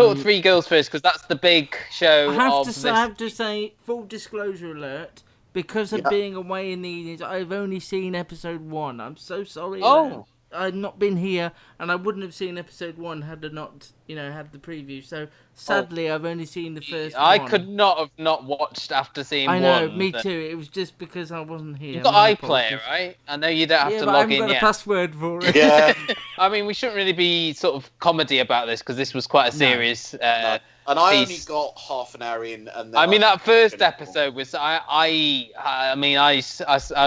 Talk Three Girls first, because that's the big show I of this. have to say, full disclosure alert, because of being away in the evenings, I've only seen episode 1. I'm so sorry. Oh. I'd not been here, and I wouldn't have seen episode 1 had I not, had the preview. So sadly, I've only seen the first one. I could not have not watched after seeing one. I know, me too. It was just because I wasn't here. You've got iPlayer, right? I know you don't have to but log I in haven't got yet. a password for it. Yeah. I mean, we shouldn't really be sort of comedy about this, because this was quite a serious No. And I only piece. got half an hour in, and then I mean, that first episode was. I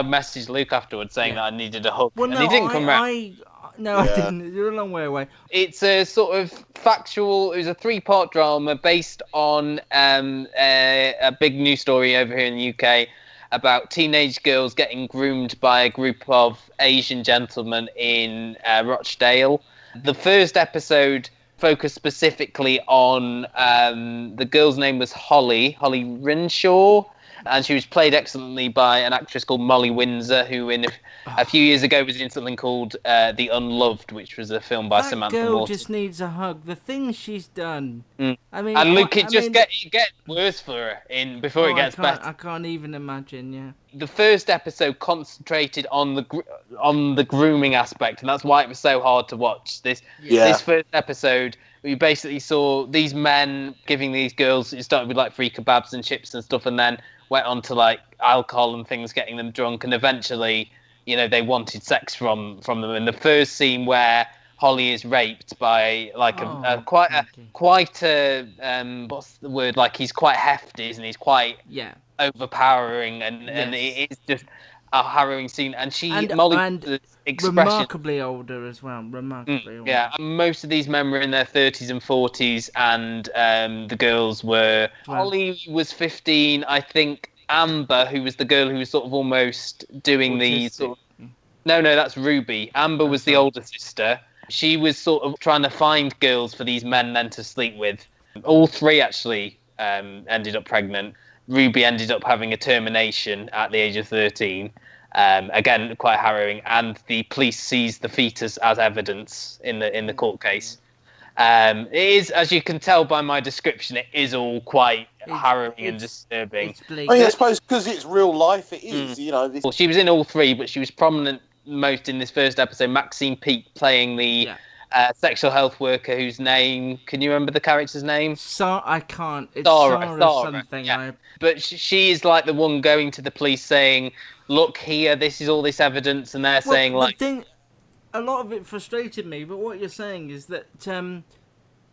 messaged Luke afterwards saying that I needed a hug, Well, no, and he didn't come round. No, I didn't. You're a long way away. It's a sort of factual. It was a 3-part drama based on a big news story over here in the UK about teenage girls getting groomed by a group of Asian gentlemen in Rochdale. The first episode focused specifically on the girl's name was Holly Renshaw, and she was played excellently by an actress called Molly Windsor, who a few years ago was in something called The Unloved, which was a film by Samantha That girl Morton. just needs a hug. The things she's done. I mean, and look, it gets worse for her before it gets better. I can't even imagine. Yeah. The first episode concentrated on the grooming aspect, and that's why it was so hard to watch. This first episode, we basically saw these men giving these girls. It started with like free kebabs and chips and stuff, and then went on to like alcohol and things, getting them drunk, and eventually, they wanted sex from them. And the first scene where Holly is raped by like quite a what's the word? Like, he's quite hefty, isn't he? He's quite overpowering, and it is just a harrowing scene. And Molly's expression, remarkably older as well. Remarkably older. Yeah, and most of these men were in their 30s and 40s, and the girls were. Holly was 15, I think. Amber, who was the girl who was sort of almost doing the sort of... No, that's Ruby. Amber was the older sister. She was sort of trying to find girls for these men then to sleep with. All 3 actually ended up pregnant. Ruby ended up having a termination at the age of 13. Again, quite harrowing. And the police seized the fetus as evidence in the court case. It is, as you can tell by my description, it is all quite harrowing and disturbing. I suppose because it's real life, it is. Well, she was in all 3, but she was prominent most in this first episode. Maxine Peake playing the sexual health worker whose name... Can you remember the character's name? I can't. It's Sarah something. Yeah. But she is like the one going to the police saying, "Look here, this is all this evidence," and they're saying like... A lot of it frustrated me, but what you're saying is that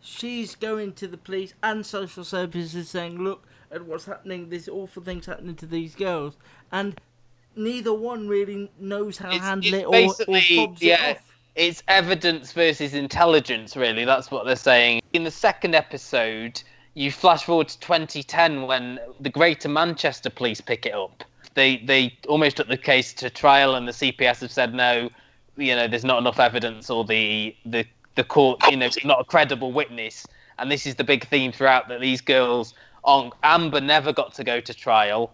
she's going to the police and social services saying, "Look at what's happening, there's awful things happening to these girls," and neither one really knows how to handle it or fobs it off. It's evidence versus intelligence, really. That's what they're saying. In the second episode, you flash forward to 2010 when the Greater Manchester Police pick it up. They almost took the case to trial, and the CPS have said no. There's not enough evidence, or the court, not a credible witness. And this is the big theme throughout, that these girls, Amber never got to go to trial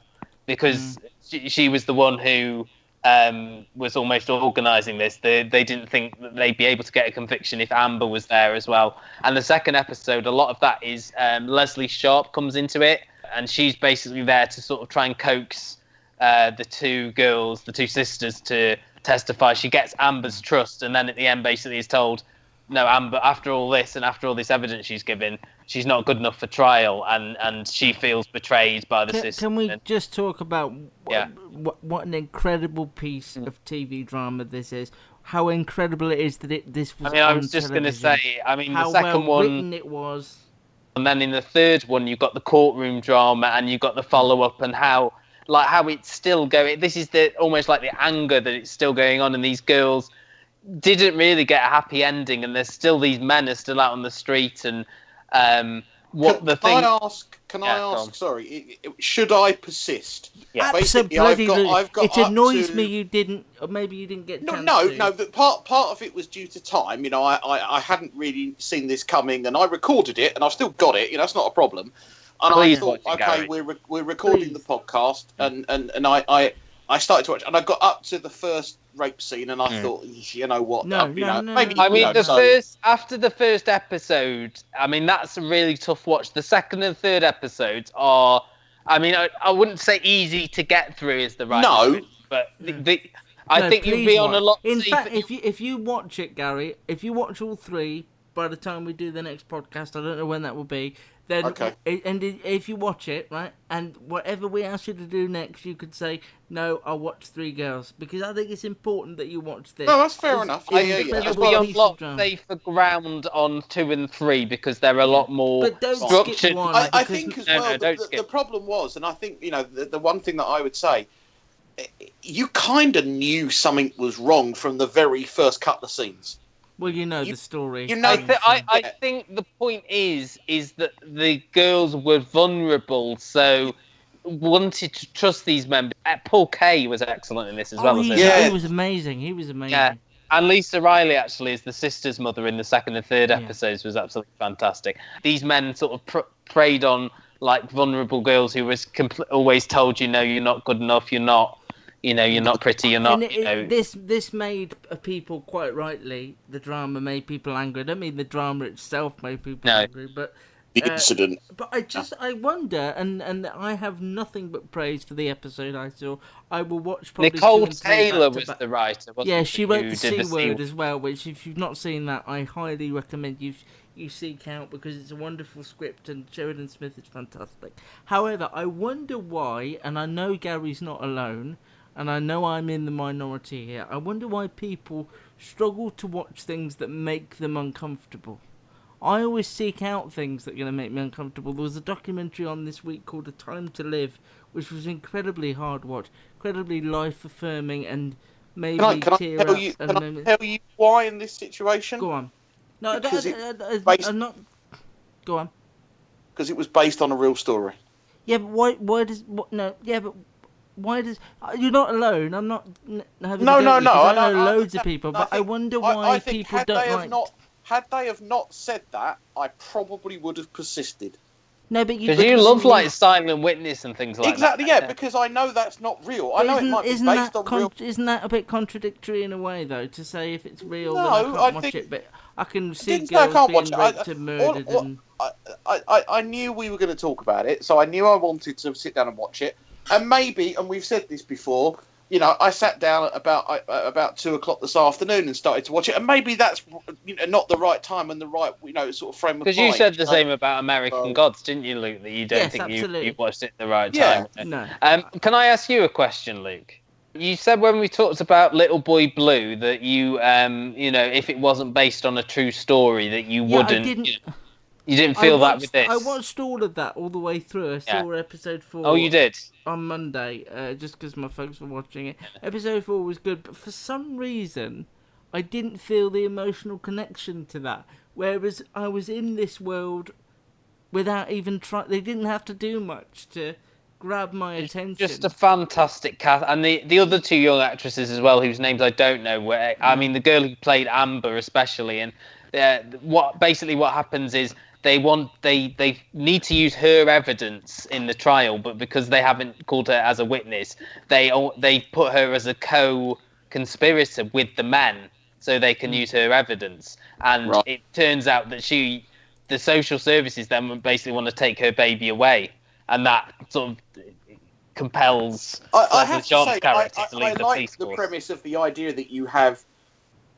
because she was the one who was almost organising this. They didn't think that they'd be able to get a conviction if Amber was there as well. And the second episode, a lot of that is Leslie Sharp comes into it, and she's basically there to sort of try and coax the 2 girls, the 2 sisters, to testify. She gets Amber's trust, and then at the end basically is told, no, Amber, after all this and after all this evidence she's given, she's not good enough for trial, and she feels betrayed by the system. Can we just talk about what an incredible piece of TV drama this is? How incredible it is that this was I was just going to say, how the second well one... written it was. And then in the third one, you've got the courtroom drama, and you've got the follow-up, and how it's still going. This is almost like the anger that it's still going on, and these girls didn't really get a happy ending, and there's still these men are still out on the street, and Can I ask? Sorry, should I persist? Yeah, absolutely. It annoys me you didn't, or maybe you didn't get. No. The part of it was due to time. I hadn't really seen this coming, and I recorded it, and I've still got it. That's not a problem. And I thought, okay, we're recording the podcast, and I started to watch, and I got up to the first rape scene, and I thought, you know what? Maybe. I mean, after the first episode, I mean, that's a really tough watch. The second and third episodes are, I mean, I wouldn't say easy to get through is the right word, but I think you'll be on a lot. In fact, if you watch it, Gary, if you watch all three by the time we do the next podcast, I don't know when that will be. Then, and if you watch it, right, and whatever we ask you to do next, you could say, no, I'll watch Three Girls, because I think it's important that you watch this. No, that's fair enough. You'll be on a lot safer ground on 2 and 3, because they're a lot more but don't structured. Skip one, I think as well, the problem was, and I think, the one thing that I would say, you kind of knew something was wrong from the very first couple of scenes. Well, the story. I think the point is that the girls were vulnerable, so wanted to trust these men. Paul Kaye was excellent in this as well. He was amazing. Yeah, and Lisa Riley actually is the sister's mother in the second and third episodes was absolutely fantastic. These men sort of preyed on like vulnerable girls who was always told, you're not good enough, you're not pretty, you're not. This made people, quite rightly, the drama made people angry. I don't mean the drama itself made people angry, but the incident. But I wonder, and I have nothing but praise for the episode I saw. I will watch probably Nicole Taylor was the writer, wasn't she? Yeah, she wrote the C Word as well, which if you've not seen that, I highly recommend you seek out, because it's a wonderful script and Sheridan Smith is fantastic. However, I wonder why, and I know Gary's not alone, and I know I'm in the minority here, I wonder why people struggle to watch things that make them uncomfortable. I always seek out things that are going to make me uncomfortable. There was a documentary on this week called A Time to Live, which was incredibly hard watch, incredibly life-affirming, and made me tear up. Can I tell you why in this situation? Go on. No, I'm not... Go on. Because it was based on a real story. Yeah, but why does... No, yeah, but... Why does... You're not alone. I'm not having No. I know loads of people, but I wonder why people don't like... Had they have not said that, I probably would have persisted. No, but because you love like Silent Witness and things like exactly, that. Exactly, yeah, because I know that's not real. I know it might be based on real... Isn't that a bit contradictory in a way, though, to say if it's real, then I can't watch it? But I can see girls being raped and murdered. I knew we were going to talk about it, so I knew I wanted to sit down and watch it. And maybe, and we've said this before, I sat down at about 2:00 this afternoon and started to watch it, and maybe that's not the right time and the right sort of frame of mind. Because you said the same about American Gods, didn't you, Luke? That you don't think you watched it at the right time. No. Can I ask you a question, Luke? You said when we talked about Little Boy Blue that you if it wasn't based on a true story that you wouldn't. You didn't feel that with this? I watched all of that all the way through. I saw episode 4. Oh, you did? On Monday, just because my folks were watching it. Episode 4 was good, but for some reason, I didn't feel the emotional connection to that. Whereas I was in this world without even trying. They didn't have to do much to grab my attention. Just a fantastic cast. And the other two young actresses as well, whose names I don't know. I mean, the girl who played Amber especially. And what happens is, they need to use her evidence in the trial, but because they haven't called her as a witness, they put her as a co-conspirator with the men, so they can use her evidence. And it turns out that the social services then basically want to take her baby away, and that sort of compels John's character to leave the police force. The premise of the idea that you have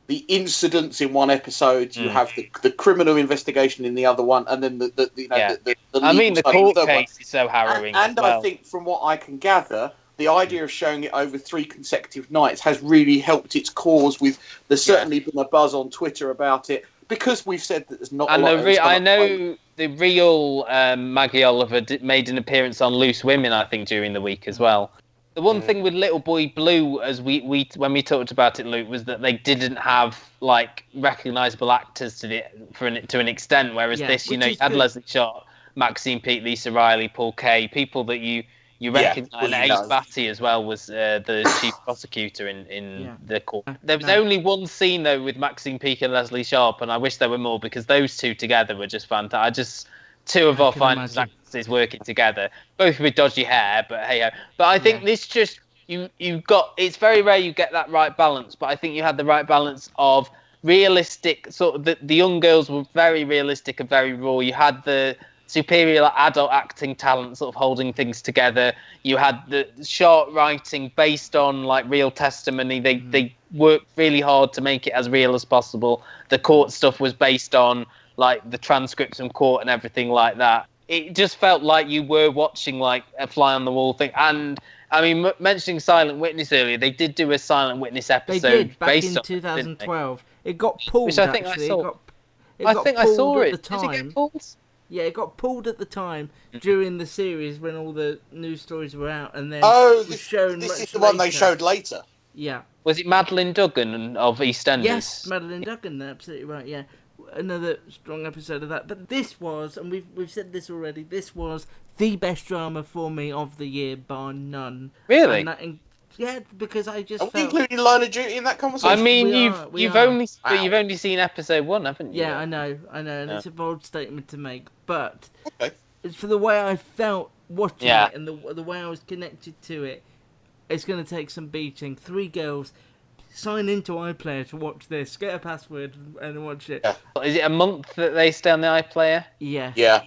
the incidents in one episode, you have the criminal investigation in the other one, and then the court case is so harrowing. And I think, from what I can gather, the idea of showing it over 3 consecutive nights has really helped its cause. There's certainly been a buzz on Twitter about it, because we've said that there's not. And I know the real Maggie Oliver made an appearance on Loose Women, I think, during the week as well. The one thing with Little Boy Blue, as we when we talked about it, Luke, was that they didn't have like recognisable actors to an extent. Whereas this, you had Leslie Sharp, Maxine Peake, Lisa Riley, Paul Kaye, people that you recognise. And Ace Batty as well was the chief prosecutor in the court. There was only one scene though with Maxine Peake and Leslie Sharp, and I wish there were more, because those two together were just fantastic. Two of our finest actors working together, both with dodgy hair, but hey ho. But I think this just, you got. It's very rare you get that right balance, but I think you had the right balance of realistic. Sort of the young girls were very realistic and very raw. You had the superior adult acting talent sort of holding things together. You had the short writing based on like real testimony. They worked really hard to make it as real as possible. The court stuff was based on like the transcripts from court and everything like that. It just felt like you were watching like a fly on the wall thing. And I mean, mentioning Silent Witness earlier, they did do a Silent Witness They episode did back based in on 2012. It got pulled. Which I think I actually. saw. It I got think I pulled saw at it. the Did it time. get pulled? Yeah, it got pulled at the time during the series when all the news stories were out, and then was shown this much is the one they later. showed later. Yeah. Was it Madeline Duggan of EastEnders? Yes, Madeline Duggan. Absolutely right. Yeah, another strong episode of that. But this was, and we've said this already. This was the best drama for me of the year, bar none. Really? And yeah, because I just Are we felt. including Line of Duty in that conversation? I mean, We you've are. only seen episode 1, haven't you? Yeah, I know, and Yeah. it's a bold statement to make, but Okay. it's for the way I felt watching Yeah. it and the way I was connected to it. It's going to take some beating. 3 girls sign into iPlayer to watch this. Get a password and watch it. Yeah. Is it a month that they stay on the iPlayer? Yeah. Yeah.